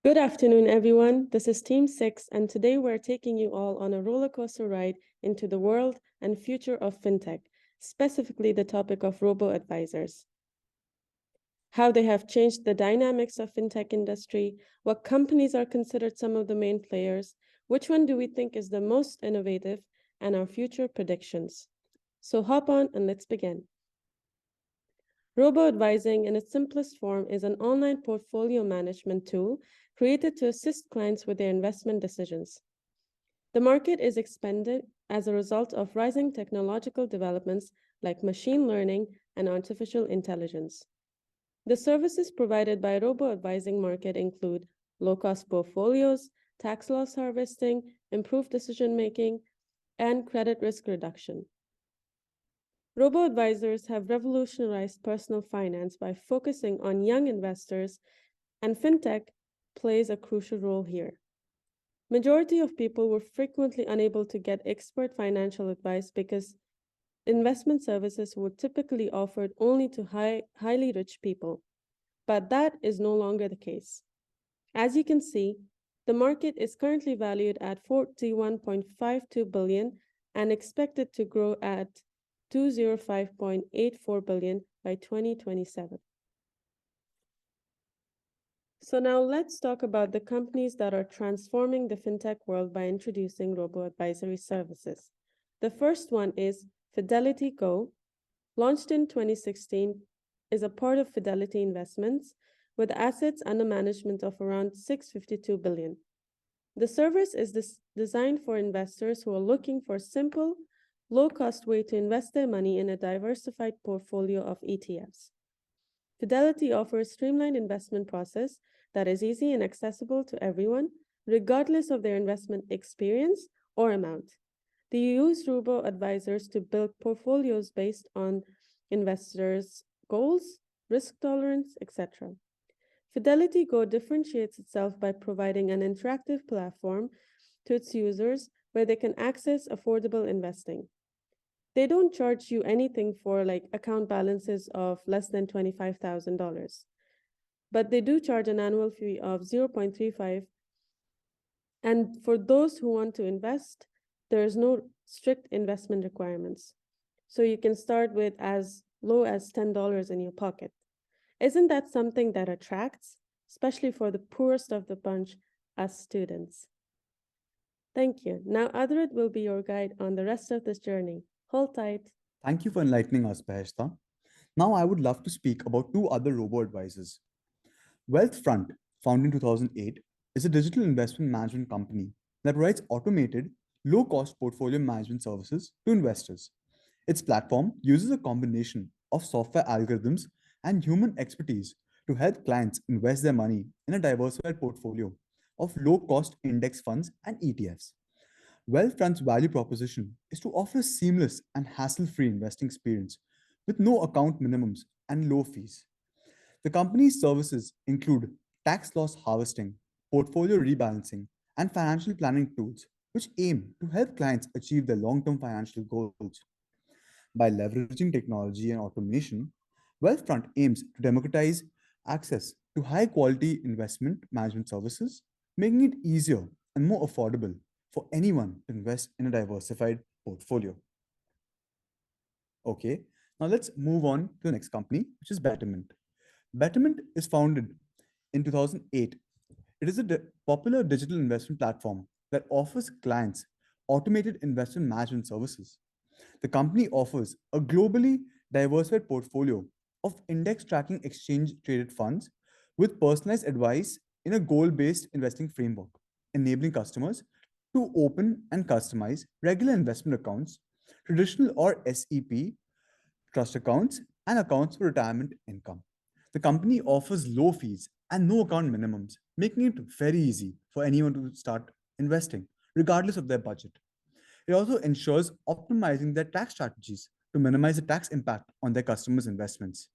Good afternoon, everyone. This is Team 6, and today we're taking you all on a roller coaster ride into the world and future of fintech, specifically the topic of robo-advisors. How they have changed the dynamics of fintech industry, what companies are considered some of the main players, which one do we think is the most innovative, and our future predictions. So hop on and let's begin. Robo-advising in its simplest form is an online portfolio management tool created to assist clients with their investment decisions. The market is expanded as a result of rising technological developments like machine learning and artificial intelligence. The services provided by robo-advising market include low-cost portfolios, tax loss harvesting, improved decision-making, and credit risk reduction. Robo-advisors have revolutionized personal finance by focusing on young investors, and fintech plays a crucial role here. Majority of people were frequently unable to get expert financial advice because investment services were typically offered only to highly rich people. But that is no longer the case. As you can see, the market is currently valued at 41.52 billion and expected to grow at 205.84 billion by 2027. So now let's talk about the companies that are transforming the fintech world by introducing robo-advisory services. The first one is Fidelity Go, launched in 2016, is a part of Fidelity Investments with assets under management of around 652 billion. The service is designed for investors who are looking for a simple, low-cost way to invest their money in a diversified portfolio of ETFs. Fidelity offers a streamlined investment process that is easy and accessible to everyone, regardless of their investment experience or amount. They use robo-advisors to build portfolios based on investors' goals, risk tolerance, etc. Fidelity Go differentiates itself by providing an interactive platform to its users where they can access affordable investing. They don't charge you anything for like account balances of less than $25,000, but they do charge an annual fee of 0.35. And for those who want to invest, there's no strict investment requirements. So you can start with as low as $10 in your pocket. Isn't that something that attracts, especially for the poorest of the bunch, as students? Thank you. Now Adrit will be your guide on the rest of this journey. Hold tight. Thank you for enlightening us, Beheshta. Now I would love to speak about two other robo-advisors. Wealthfront, founded in 2008, is a digital investment management company that provides automated, low-cost portfolio management services to investors. Its platform uses a combination of software algorithms and human expertise to help clients invest their money in a diversified portfolio of low-cost index funds and ETFs. Wealthfront's value proposition is to offer a seamless and hassle-free investing experience with no account minimums and low fees. The company's services include tax loss harvesting, portfolio rebalancing, and financial planning tools, which aim to help clients achieve their long-term financial goals. By leveraging technology and automation, Wealthfront aims to democratize access to high-quality investment management services, making it easier and more affordable for anyone to invest in a diversified portfolio. Okay, now let's move on to the next company, which is Betterment. Betterment is founded in 2008. It is a popular digital investment platform that offers clients automated investment management services. The company offers a globally diversified portfolio of index tracking exchange traded funds with personalized advice in a goal based investing framework, enabling customers to open and customize regular investment accounts, traditional or SEP, trust accounts, and accounts for retirement income. The company offers low fees and no account minimums, making it very easy for anyone to start investing, regardless of their budget. It also ensures optimizing their tax strategies to minimize the tax impact on their customers' investments.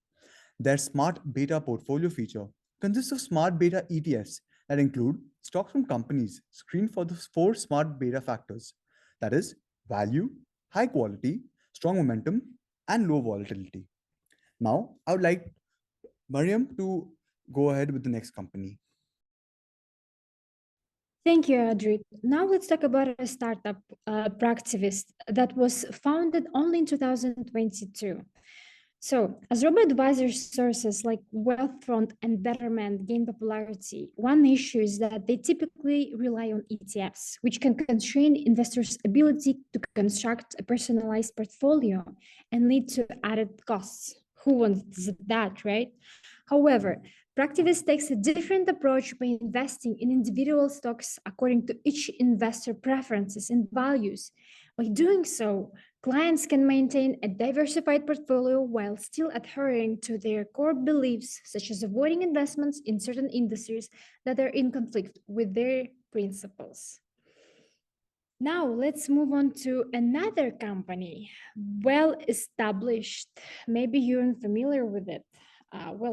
Their smart beta portfolio feature consists of smart beta ETFs that include stocks from companies screened for the four smart beta factors, that is, value, high quality, strong momentum, and low volatility. Now, I would like Mariam to go ahead with the next company. Thank you, Adrit. Now let's talk about a startup, Practivist, that was founded only in 2022. So, as robo-advisor services like Wealthfront and Betterment gain popularity, one issue is that they typically rely on ETFs, which can constrain investors' ability to construct a personalized portfolio and lead to added costs. Who wants that, right? However, Practivist takes a different approach by investing in individual stocks according to each investor preferences and values. By doing so, clients can maintain a diversified portfolio while still adhering to their core beliefs, such as avoiding investments in certain industries that are in conflict with their principles. Now, let's move on to another company, well established. Maybe you're unfamiliar with it.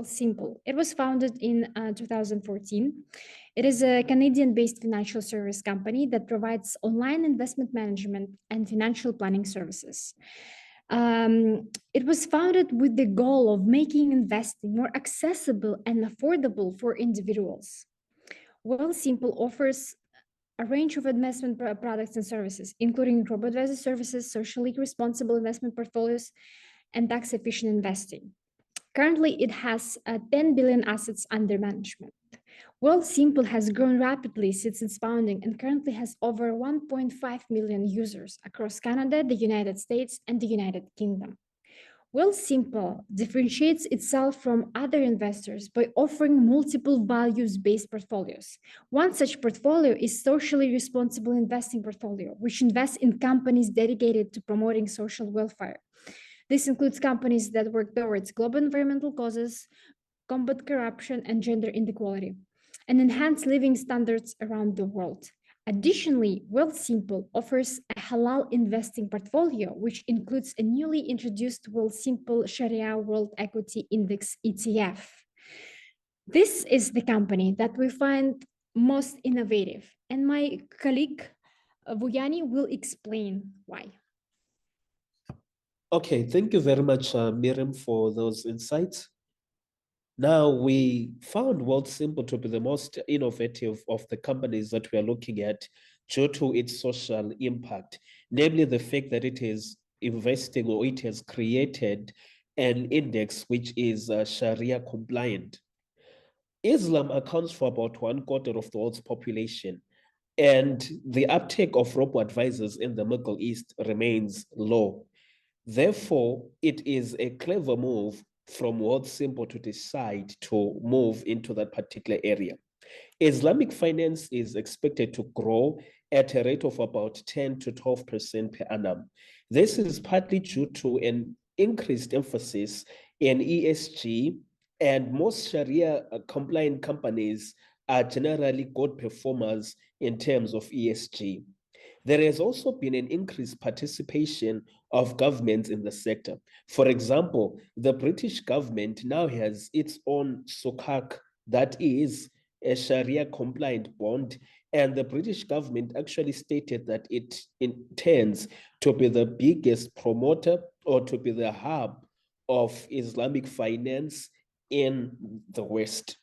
Simple. It was founded in 2014. It is a Canadian based financial service company that provides online investment management and financial planning services. It was founded with the goal of making investing more accessible and affordable for individuals. Simple offers a range of investment products and services, including robo-advisor services, socially responsible investment portfolios, and tax-efficient investing. Currently, it has 10 billion assets under management. Simple has grown rapidly since its founding and currently has over 1.5 million users across Canada, the United States, and the United Kingdom. Simple differentiates itself from other investors by offering multiple values-based portfolios. One such portfolio is socially responsible investing portfolio, which invests in companies dedicated to promoting social welfare. This includes companies that work towards global environmental causes, combat corruption and gender inequality, and enhance living standards around the world. Additionally, Wealthsimple offers a halal investing portfolio, which includes a newly introduced Wealthsimple Sharia World Equity Index ETF. This is the company that we find most innovative, and my colleague Vuyani will explain why. Okay, thank you very much, Miriam, for those insights. Now, we found Wealthsimple to be the most innovative of the companies that we are looking at due to its social impact, namely the fact that it is investing or it has created an index which is Sharia compliant. Islam accounts for about 1/4 of the world's population, and the uptake of robo-advisors in the Middle East remains low. Therefore, it is a clever move from Wealthsimple to decide to move into that particular area. Islamic finance is expected to grow at a rate of about 10 to 12% per annum. This is partly due to an increased emphasis in ESG, and most Sharia compliant companies are generally good performers in terms of ESG. There has also been an increased participation of governments in the sector. For example, the British government now has its own SOCAC, that is a Sharia compliant bond, and the British government actually stated that it intends to be the biggest promoter or to be the hub of Islamic finance in the West.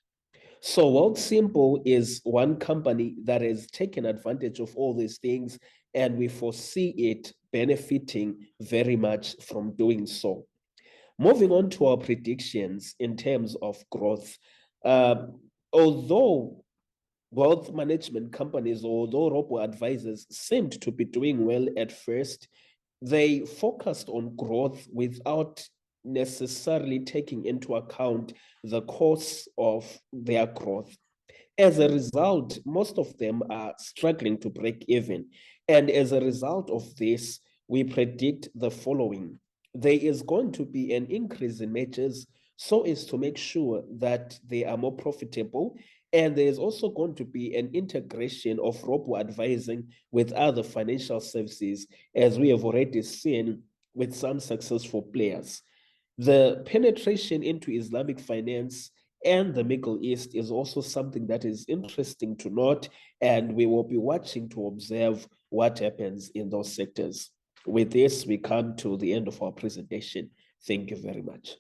So Wealthsimple is one company that has taken advantage of all these things, and we foresee it benefiting very much from doing so. Moving on to our predictions in terms of growth. Although wealth management companies, although robo-advisors seemed to be doing well at first, they focused on growth without necessarily taking into account the costs of their growth. As a result, most of them are struggling to break even. And as a result of this, we predict the following. There is going to be an increase in mergers so as to make sure that they are more profitable. And there is also going to be an integration of robo-advising with other financial services, as we have already seen with some successful players. The penetration into Islamic finance and the Middle East is also something that is interesting to note, and we will be watching to observe what happens in those sectors. With this, we come to the end of our presentation. Thank you very much.